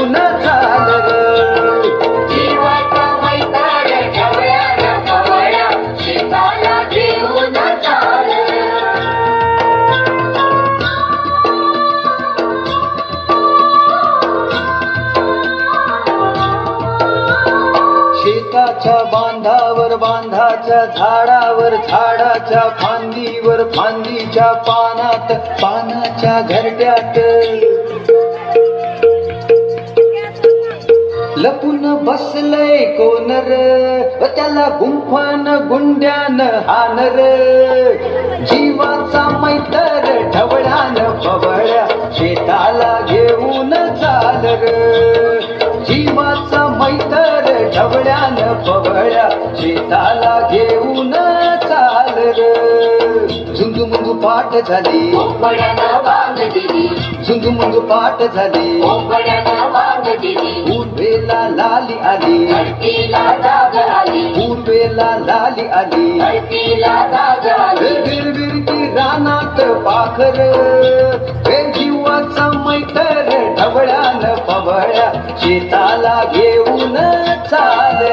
घेऊन चाल रे. जीवाचा मैदान ढवळ्यानं पवळ्या शेताला घेऊन चाल. शेताच्या बांधावर बांधाच्या झाडावर झाडाच्या फांदीवर फांदीच्या पानात पानाच्या घरट्यात लपून बसलय कोण र त्याला गुंफन गुंड्यान हान र. जीवाचा मैतर ढवळ्यानं पवळ्या शेताला घेऊन चाल र. जीवाचा मैतर ढवळ्यानं पवळ्या शेताला घेऊन चाल र. झुंजू मुंजू पाठ झाली कोंबड्यानं वांग दिली, झुंजू मुंजू पाठ झाली कोंबड्यानं वांग दिली. पूर्वेला लाली आली धरतीला जाग आली, पूर्वेला लाली आली धरतीला जाग आली. बिरबिरती रानात पाखर हे जीवाचा मैतर ढवळ्यानं पवळ्या शेताला घेऊन चाल